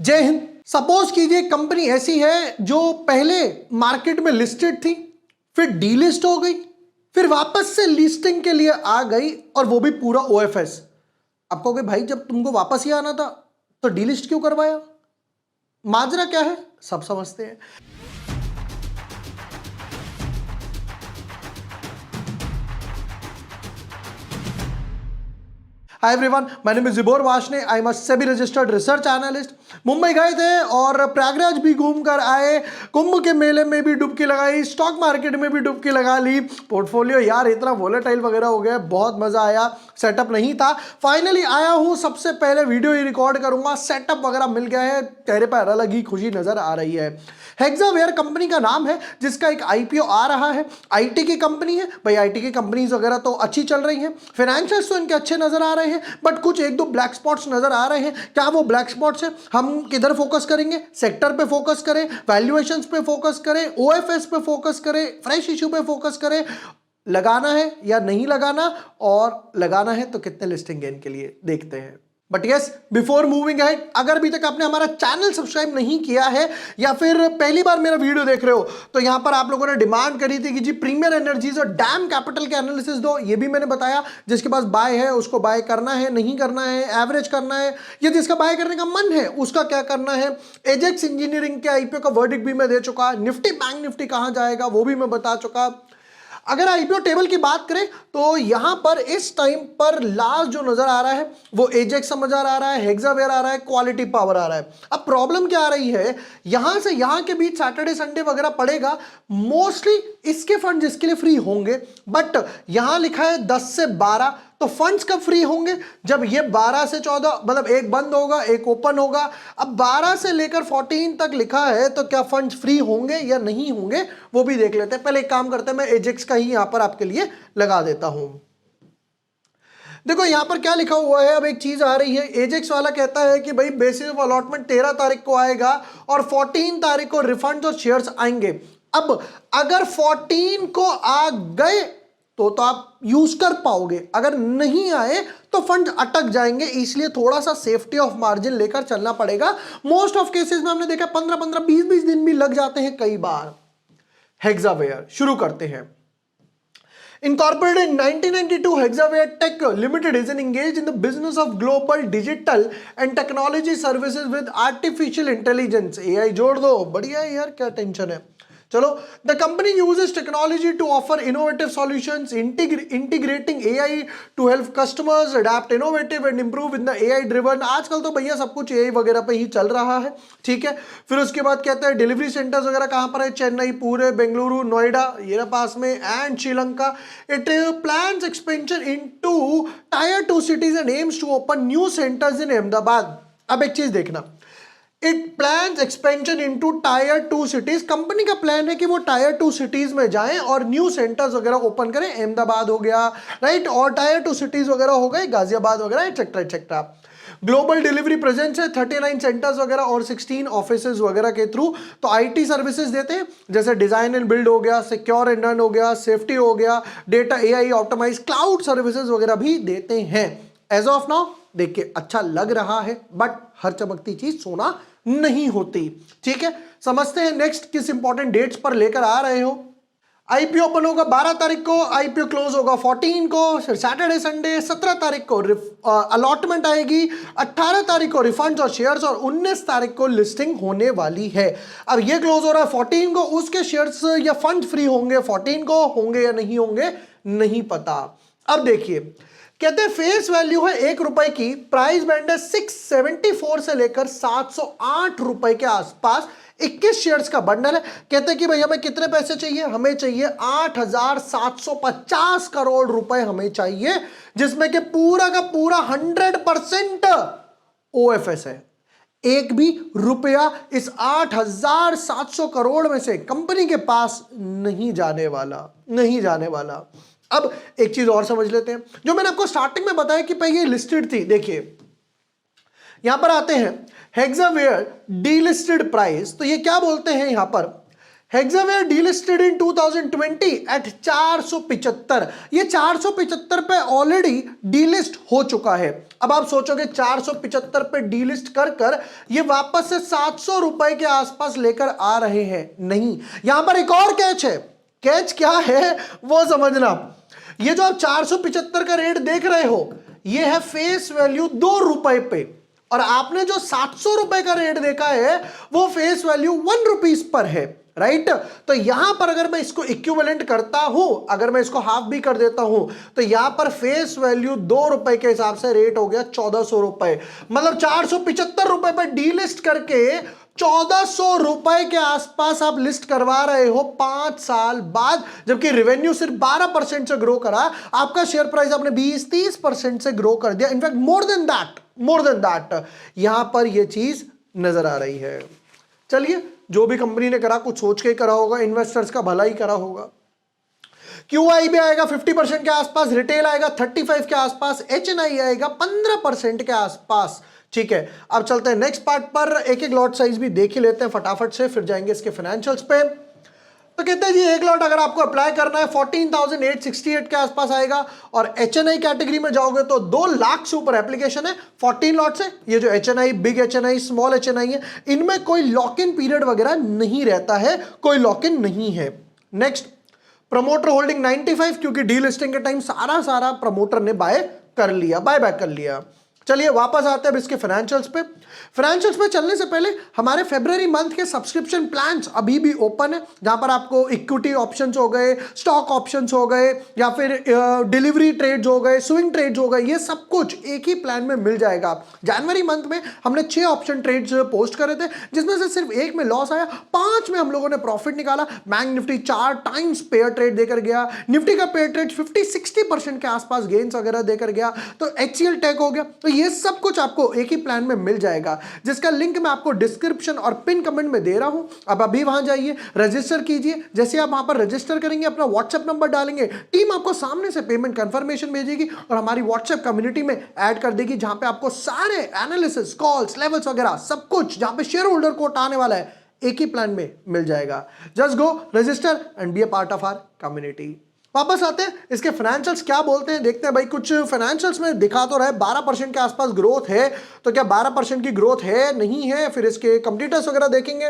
जय हिंद। सपोज कीजिए कंपनी ऐसी है जो पहले मार्केट में लिस्टेड थी, फिर डीलिस्ट हो गई, फिर वापस से लिस्टिंग के लिए आ गई और वो भी पूरा ओएफएस। आप कहोगे भाई जब तुमको वापस ही आना था तो डीलिस्ट क्यों करवाया? माजरा क्या है सब समझते हैं। Hi everyone, my name is Jibor Vashne. I am a SEBI registered research analyst. Mumbai गए थे और प्रयागराज भी घूमकर आए, कुंभ के मेले में भी डुबकी लगाई, स्टॉक मार्केट में भी डुबकी लगा ली। पोर्टफोलियो यार इतना वोलेटाइल वगैरह हो गया, बहुत मजा आया। सेटअप नहीं था, फाइनली आया हूं, सबसे पहले वीडियो ही रिकॉर्ड करूंगा। सेटअप वगैरह मिल गया है, चेहरे पर अलग ही खुशी नजर आ रही है। हेक्सावेयर कंपनी का नाम है जिसका एक आईपीओ आ रहा है। आईटी की कंपनी है भाई, आईटी की कंपनीज वगैरह तो अच्छी चल रही हैं, फाइनेंशियल्स तो इनके अच्छे नजर आ रहे हैं, बट कुछ एक दो ब्लैक स्पॉट्स नजर आ रहे हैं। क्या वो ब्लैक स्पॉट्स है? हम किधर फोकस करेंगे? सेक्टर पे फोकस करें, वैल्यूएशंस पे फोकस करें, ओएफएस पे फोकस करें, फ्रेश इश्यू पे फोकस करें, लगाना है या नहीं लगाना, और लगाना है तो कितने लिस्टिंग गेन के लिए, देखते हैं। But yes, before moving ahead, अगर अभी तक आपने हमारा चैनल सब्सक्राइब नहीं किया है या फिर पहली बार मेरा वीडियो देख रहे हो, तो यहां पर आप लोगों ने डिमांड करी थी कि जी प्रीमियर एनर्जीज और डैम कैपिटल के एनालिसिस दो। ये भी मैंने बताया, जिसके पास बाय है उसको बाय करना है, नहीं करना है, एवरेज करना है, या जिसका बाय करने का मन है उसका क्या करना है। एजेक्स इंजीनियरिंग के आईपीओ का वर्डिक्ट भी मैं दे चुका, निफ्टी बैंक निफ्टी कहां जाएगा वो भी मैं बता चुका। अगर आईपीओ टेबल की बात करें तो यहां पर इस टाइम पर लास्ट जो नजर आ रहा है वो एजेक्स समझ आ रहा है, हेक्सावेयर आ रहा है, क्वालिटी पावर आ रहा है। अब प्रॉब्लम क्या आ रही है, यहां से यहां के बीच सैटरडे संडे वगैरह पड़ेगा, मोस्टली इसके फंड जिसके लिए फ्री होंगे। बट यहां लिखा है 10 से 12, तो फंड्स कब फ्री होंगे? जब ये 12 से 14, मतलब एक बंद होगा एक ओपन होगा। अब 12 से लेकर 14 तक लिखा है, तो क्या फंड्स फ्री होंगे या नहीं होंगे वो भी देख लेते हैं। पहले एक काम करते हैं, मैं एजेक्स का ही यहां पर आपके लिए लगा देता हूं। देखो यहां पर क्या लिखा हुआ है, अब एक चीज आ रही है। एजेक्स वाला कहता है कि भाई बेसिस ऑफ अलॉटमेंट 13 तारीख को आएगा और 14 तारीख को रिफंड और शेयर्स आएंगे। अब अगर 14 को आ गए तो आप यूज कर पाओगे, अगर नहीं आए तो फंड अटक जाएंगे, इसलिए थोड़ा सा सेफ्टी ऑफ मार्जिन लेकर चलना पड़ेगा। मोस्ट ऑफ केसेस में हमने देखा 15-15, 20-20 दिन भी लग जाते हैं कई बार। हेक्सावेयर शुरू करते हैं। Incorporated in 1992, Hexaware Tech Limited is engaged in the business of global digital and technology services with artificial intelligence. AI जोड़ दो, बढ़िया है यार, क्या टेंशन है। चलो, the company uses technology to offer innovative solutions, integrating AI to help customers adapt innovative and improve in the AI driven। आजकल तो भैया सब कुछ AI वगैरह पे ही चल रहा है, ठीक है। फिर उसके बाद कहते हैं डिलीवरी सेंटर्स वगैरह कहां पर है? चेन्नई, पुणे, बेंगलुरु, नोएडा, ये पास में, and Sri Lanka. It plans expansion into tyre 2 cities and aims to open new centers in Ahmedabad. अब एक चीज देखना, it plans expansion into tyre 2 cities। Company का प्लान है कि वो टायर 2 cities में जाएं और न्यू सेंटर्स वगैरह ओपन करें। अहमदाबाद हो गया, राइट, और टायर 2 cities वगैरह हो गए, गाजियाबाद वगैरह, etcetera etcetera. Global delivery presence है 39 सेंटर्स वगैरह और 16 ऑफिसेज वगैरह के थ्रू। तो आईटी सर्विसेज देते हैं, जैसे डिजाइन एंड बिल्ड हो गया, सिक्योर एंड रन हो गया, सेफ्टी हो गया, data AI optimise, cloud services वगैरह भी देते हैं। एज ऑफ नाउ देख के अच्छा लग रहा है, बट हर चमकती चीज सोना नहीं होती, ठीक है। समझते हैं नेक्स्ट किस इंपॉर्टेंट डेट्स पर लेकर आ रहे हो। आईपीओ ओपन होगा 12 तारीख को, आईपीओ क्लोज होगा 14 को, सैटरडे संडे 17 तारीख को अलॉटमेंट आएगी, 18 तारीख को रिफंड्स और शेयर्स, और 19 तारीख को लिस्टिंग होने वाली है। अब ये क्लोज हो रहा है 14 को, उसके शेयर्स या फंड फ्री होंगे 14 को, होंगे या नहीं होंगे नहीं पता। अब देखिए, कहते हैं फेस वैल्यू है 1 रुपए की, प्राइस बैंड है 674 से लेकर 708 रुपए के आसपास, 21 शेयर्स का बंडल है। कहते हैं कि भाई हमें कितने पैसे चाहिए? हमें चाहिए 8,750 करोड़ रुपए हमें चाहिए, जिसमें कि पूरा का पूरा 100% ओएफएस है। एक भी रुपया इस 8,700 करोड़ में से कंपनी के पास नहीं जाने वाला, नहीं जाने वाला। अब एक चीज और समझ लेते हैं, जो मैंने आपको स्टार्टिंग में बताया कि भाई ये लिस्टेड थी। देखिए यहां पर आते हैं हेक्सावेयर डीलिस्टेड प्राइस, तो ये क्या बोलते हैं यहां पर, हेक्सावेयर डीलिस्टेड इन 2020 एट 475। ये 475 पे ऑलरेडी डीलिस्ट हो चुका है। अब आप सोचोगे 475 पे डीलिस्ट कर कर ये वापस से 700 रुपए के आसपास लेकर आ रहे हैं। नहीं, यहां पर एक और कैच है। कैच क्या है वो समझना। ये जो आप 475 का रेट देख रहे हो, ये है फेस वैल्यू 2 रुपए पे, और आपने जो 700 रुपए का रेट देखा है वो फेस वैल्यू 1 रुपीज पर है, राइट। तो यहां पर अगर मैं इसको इक्विवेलेंट करता हूं, अगर मैं इसको हाफ भी कर देता हूं, तो यहां पर फेस वैल्यू 2 रुपए के हिसाब से रेट हो गया 1400 रुपए। मतलब 475 रुपए पर डीलिस्ट करके 1400 रुपए के आसपास आप लिस्ट करवा रहे हो 5 साल बाद, जबकि रेवेन्यू सिर्फ 12% से ग्रो करा, आपका शेयर प्राइस आपने 20-30% से ग्रो कर दिया। इनफैक्ट मोर देन दैट यहां पर यह चीज नजर आ रही है। चलिए, जो भी कंपनी ने करा कुछ सोच के ही करा होगा, इन्वेस्टर्स का भला ही करा होगा। QI भी आएगा 50% के आसपास, रिटेल आएगा 35 के आसपास, HNI आएगा 15% के आसपास। ठीक है, अब चलते हैं नेक्स्ट पार्ट पर। एक एक लॉट साइज भी देख ही लेते हैं फटाफट से, फिर जाएंगे इसके फाइनेंशियल्स पे। तो कहते हैं जी एक लॉट अगर आपको अप्लाई करना है 14,868 के आसपास आएगा, और HNI कैटेगरी में जाओगे तो 2 लाख से ऊपर एप्लीकेशन है। 14 लॉट्स है। ये जो HNI, big HNI, small HNI है, इनमें कोई लॉक इन पीरियड वगैरह नहीं रहता है, कोई लॉक इन नहीं है। नेक्स्ट, प्रमोटर होल्डिंग 95, क्योंकि डीलिस्टिंग के टाइम सारा प्रमोटर ने बाय बैक कर लिया। चलिए वापस आते हैं अब इसके फाइनेंशियल्स पे। फाइनेंशियल्स पे चलने से पहले हमारे फरवरी मंथ के सब्सक्रिप्शन प्लान्स अभी भी ओपन है, जहां पर आपको इक्विटी ऑप्शंस हो गए, स्टॉक ऑप्शंस हो गए, या फिर डिलीवरी ट्रेड्स हो गए, स्विंग ट्रेड्स हो गए, ये सब कुछ एक ही प्लान में मिल जाएगा। जनवरी मंथ में हमने 6 ऑप्शन ट्रेड्स पोस्ट करे थे, जिसमें से सिर्फ एक में लॉस आया, 5 में हम लोगों ने प्रॉफिट निकाला। Bank Nifty 4 times pair trade देकर गया, निफ्टी का पेयर ट्रेड 50-60% के आसपास गेन्स वगैरह देकर गया, तो HCL टेक हो गया। तो ये सब कुछ आपको एक ही प्लान में मिल जाएगा, जिसका लिंक मैं आपको डिस्क्रिप्शन और पिन कमेंट में दे रहा हूं। अब अभी वहां जाइए, रजिस्टर कीजिए। जैसे आप वहां पर रजिस्टर करेंगे, अपना व्हाट्सएप नंबर डालेंगे, टीम आपको सामने से पेमेंट कंफर्मेशन भेजेगी और हमारी व्हाट्सएप कम्युनिटी में ऐड कर देगी, जहां पे आपको सारे एनालिसिस, कॉल्स, लेवल्स वगैरह सब कुछ, जहां पे शेयर होल्डर कोट आने वाला है, एक ही प्लान में मिल जाएगा। Just go register and be a part of our community. वापस आते हैं, इसके फाइनेंशियल्स क्या बोलते हैं देखते हैं भाई। कुछ फाइनेंशियल्स में दिखा तो रहे 12% के आसपास ग्रोथ है, तो क्या 12% की ग्रोथ है, नहीं है, फिर इसके कंप्यूटर्स वगैरह देखेंगे।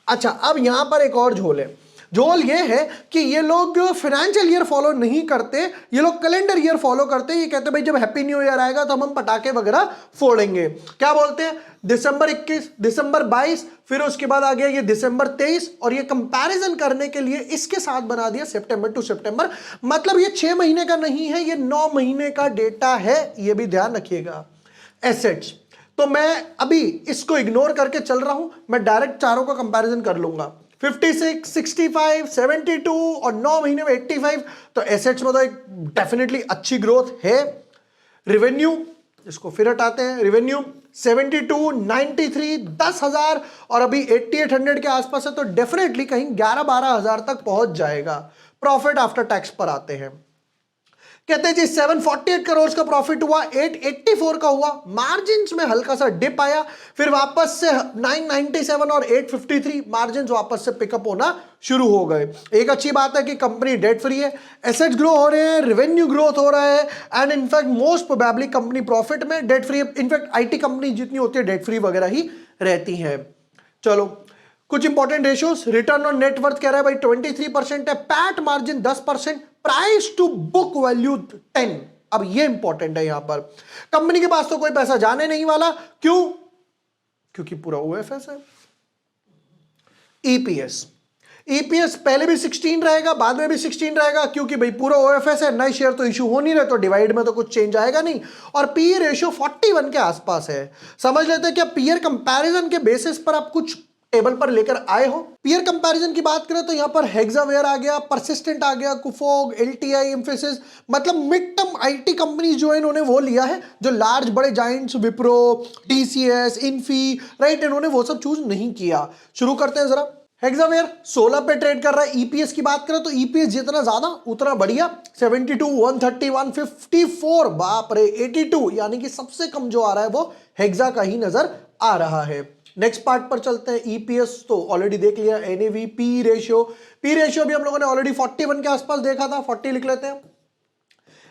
अच्छा, अब यहां पर एक और झोल है। झोल ये है कि ये लोग फाइनेंशियल ईयर फॉलो नहीं करते, ये लोग कैलेंडर ईयर फॉलो करते हैं। ये कहते हैं भाई जब हैप्पी न्यू ईयर आएगा तो हम पटाखे वगैरह फोड़ेंगे। क्या बोलते हैं, दिसंबर 21, दिसंबर 22, फिर उसके बाद आ गया ये दिसंबर 23, और ये कंपैरिजन करने के लिए इसके साथ बना दिया सितंबर टू सितंबर। मतलब ये 6 महीने का नहीं है, ये 9 महीने का डेटा है, ये भी ध्यान रखिएगा। एसेट्स तो मैं अभी इसको इग्नोर करके चल रहा हूं, मैं डायरेक्ट चारों का कंपैरिजन कर लूंगा। 56, 65, 72 और 9 महीने में 85, तो एसेट्स में तो एक डेफिनेटली अच्छी ग्रोथ है। रेवेन्यू, इसको फिर हटाते हैं, रेवेन्यू 72, 93, 10,000 और अभी 8800 के आसपास है, तो डेफिनेटली कहीं 11-12 हजार तक पहुंच जाएगा। प्रॉफिट आफ्टर टैक्स पर आते हैं। कहते हैं जी 748 करोड़ का प्रॉफिट हुआ, 884 का हुआ, मार्जिन्स में हल्का सा डिप आया, फिर वापस से 997 और 853 मार्जिन्स वापस से पिकअप होना शुरू हो गए। एक अच्छी बात है कि कंपनी डेट फ्री है, एसेट्स ग्रो हो रहे हैं, रेवेन्यू ग्रोथ हो रहा है, and in fact most probably company profit में, debt free. In fact IT company जितनी होती है डेट फ्री वगैरह ही रहती है। चलो कुछ important ratios, return on net worth कह रहा है भाई 23% है, PAT margin 10%, price to book value 10। अब ये इंपॉर्टेंट है, यहां पर कंपनी के पास तो कोई पैसा जाने नहीं वाला। क्यों? क्योंकि पूरा ओएफएस है। ईपीएस पहले भी 16 रहेगा, बाद में भी 16 रहेगा, क्योंकि भाई पूरा ओएफएस है, नए शेयर तो इशू हो नहीं रहे, तो डिवाइड में तो कुछ चेंज आएगा नहीं। और पीई रेशियो 41 के आसपास है। समझ लेते हैं कि पीयर कंपैरिजन के बेसिस पर आप कुछ टेबल पर लेकर आए हो। पीयर कंपैरिजन की बात करें तो यहां पर हेक्सावेयर आ गया, परसिस्टेंट आ गया, कुफोग, एलटीआई, एम्फेसिस, मतलब मिड टर्म आईटी कंपनीज जो है इन्होंने वो लिया है, जो लार्ज बड़े giants Wipro, TCS, Infy, right, इन्होंने वो सब चूज नहीं किया। शुरू करते हैं जरा। हेक्सावेयर 16 पे ट्रेड कर रहा है। ईपीएस की बात करें तो ईपीएस जितना ज्यादा उतना बढ़िया, 72, 130, 154, बाप रे 82, यानी कि सबसे कम जो आ रहा है वो हेक्सा का ही नजर आ रहा है। नेक्स्ट पार्ट पर चलते हैं। ईपीएस तो ऑलरेडी देख लिया, एनएवी, पी रेशियो भी हम लोगों ने ऑलरेडी 41 के आसपास देखा था, 40 लिख लेते हैं।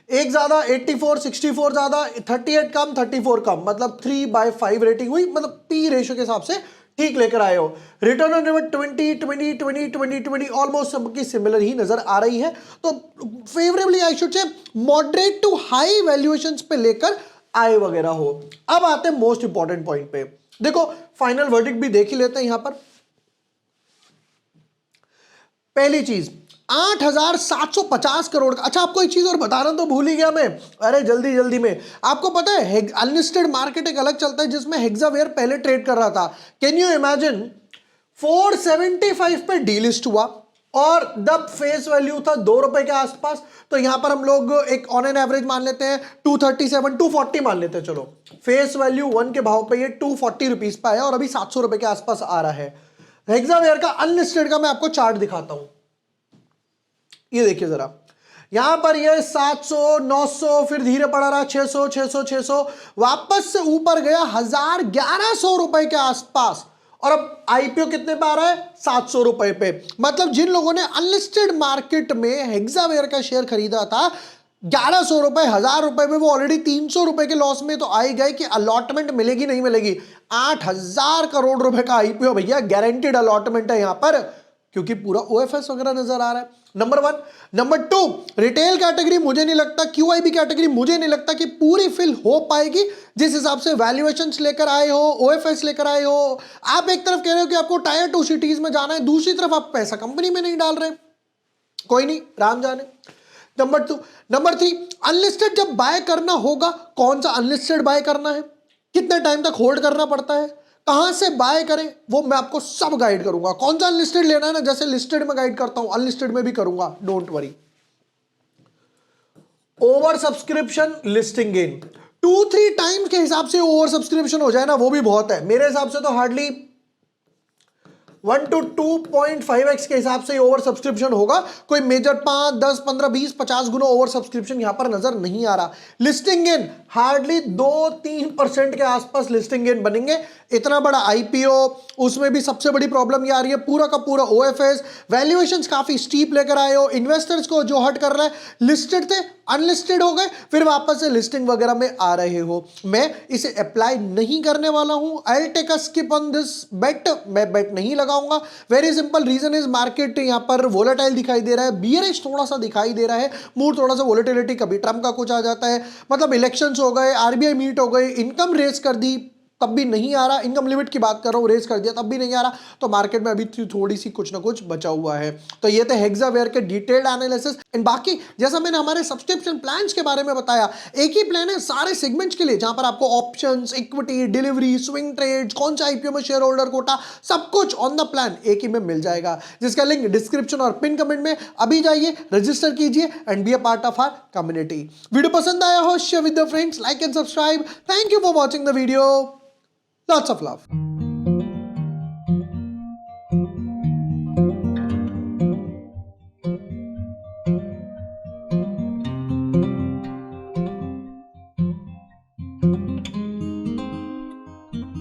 एक ज्यादा 84, 64 ज्यादा, 38 कम, 34 कम, मतलब 3/5 रेटिंग हुई, मतलब पी रेशियो के हिसाब से ठीक लेकर आए हो। रिटर्न ऑन इन्वेस्टमेंट 20 ऑलमोस्ट सबकी सिमिलर ही नजर आ रही है, तो favourably I should say moderate to high valuations पे लेकर आए वगैरह हो। अब आते हैं मोस्ट इंपॉर्टेंट पॉइंट पे। देखो फाइनल वर्डिक्ट भी देख ही लेते हैं यहां पर। पहली चीज 8,750 करोड़ का। अच्छा आपको एक चीज और बताना तो भूल ही गया मैं, अरे जल्दी जल्दी में। आपको पता है अनलिस्टेड मार्केट एक अलग चलता है जिसमें हेक्सावेयर पहले ट्रेड कर रहा था। कैन यू इमेजिन 475 पे डीलिस्ट हुआ और द फेस वैल्यू था 2 रुपए के आसपास। तो यहां पर हम लोग एक ऑन एन एवरेज मान लेते हैं 237, 240 मान लेते हैं। चलो फेस वैल्यू 1 के भाव पे ये 240 रुपीज पे आया और अभी 700 रुपए के आसपास आ रहा है। हेक्सावेयर का अनलिस्टेड का मैं आपको चार्ट दिखाता हूं, ये देखिए जरा। यहां पर ये 700, 900, फिर धीरे पड़ा रहा 600, 600, 600, वापस से ऊपर गया 1000, 1100 रुपए के आसपास, और अब आईपीओ कितने पे आ रहा है? 700 रुपए पे। मतलब जिन लोगों ने अनलिस्टेड मार्केट में हेक्सावेयर का शेयर खरीदा था 1100 रुपए, 1000 रुपए में, वो ऑलरेडी 300 रुपए के लॉस में तो आ ही गए कि अलॉटमेंट मिलेगी नहीं मिलेगी। 8000 करोड़ रुपए का आईपीओ भैया, गारंटीड अलॉटमेंट है यहां पर, क्योंकि पूरा ओएफएस वगैरह नजर आ रहा है। नंबर 1। नंबर 2, रिटेल कैटेगरी मुझे नहीं लगता, क्यूआईबी कैटेगरी मुझे नहीं लगता कि पूरी फिल हो पाएगी जिस हिसाब से वैल्यूएशंस लेकर आए हो, ओएफएस लेकर आए हो। आप एक तरफ कह रहे हो कि आपको टायर 2 सिटीज में जाना है, दूसरी तरफ आप पैसा कंपनी में नहीं डाल रहे। कोई नहीं, राम जाने। नंबर 2। नंबर 3, अनलिस्टेड जब बाय करना होगा, कौन सा अनलिस्टेड बाय करना है, कितने टाइम तक होल्ड करना पड़ता है, कहां से बाय करें, वो मैं आपको सब गाइड करूंगा। कौन सा अनलिस्टेड लेना है ना, जैसे लिस्टेड में गाइड करता हूं अनलिस्टेड में भी करूंगा, don't worry. Over subscription, listing gain 2-3 times के हिसाब से ओवर सब्सक्रिप्शन हो जाए ना, वो भी बहुत है। मेरे हिसाब से तो हार्डली 1 to 2.5x के हिसाब से ओवर सब्सक्रिप्शन होगा। कोई मेजर 5, 10, 15, 20, 50 गुना ओवर सब्सक्रिप्शन यहां पर नजर नहीं आ रहा। लिस्टिंग गेन हार्डली 2-3% के आसपास लिस्टिंग गेन बनेंगे। इतना बड़ा आईपीओ, उसमें भी सबसे बड़ी प्रॉब्लम ये आ रही है पूरा का पूरा ओएफएस, वैल्यूएशंस काफी स्टीप लेकर आए हो। इन्वेस्टर्स को जो हट कर रहा है, लिस्टेड थे अनलिस्टेड हो गए, फिर वापस से लिस्टिंग वगैरह में आ रहे हो। मैं इसे अप्लाई नहीं करने वाला हूं। I will take a skip on this bet, मैं बेट नहीं लगाऊंगा। Very simple reason is market यहां पर वोलेटाइल दिखाई दे रहा है, बियरिश थोड़ा सा दिखाई दे रहा है, मूड थोड़ा सा वोलेटिलिटी, कभी ट्रम्प का कुछ आ जाता है, मतलब इलेक्शंस हो गए, आरबीआई मीट हो गई, इनकम रेस कर दी तब भी नहीं आ रहा, इनकम लिमिट की बात कर रहा हूं, रेस कर दिया तब भी नहीं आ रहा, तो मार्केट में अभी थोड़ी सी कुछ ना कुछ बचा हुआ है। तो ये थे हेक्सावेयर के डिटेल्ड एनालिसिस। एंड बाकी जैसा मैंने हमारे सब्सक्रिप्शन प्लान्स के बारे में बताया, एक ही प्लान है सारे सेगमेंट्स के लिए, जहां पर आपको options, equity, delivery, swing trades, कौन सा आईपीओ में शेयर होल्डर कोटा, सब कुछ ऑन द प्लान एक ही में मिल जाएगा, जिसका लिंक डिस्क्रिप्शन और पिन कमेंट में। अभी जाइए, रजिस्टर कीजिए and be a part of our community. Video पसंद आया हो, share with the friends, like and subscribe. Thank you for watching the video. Lots of love.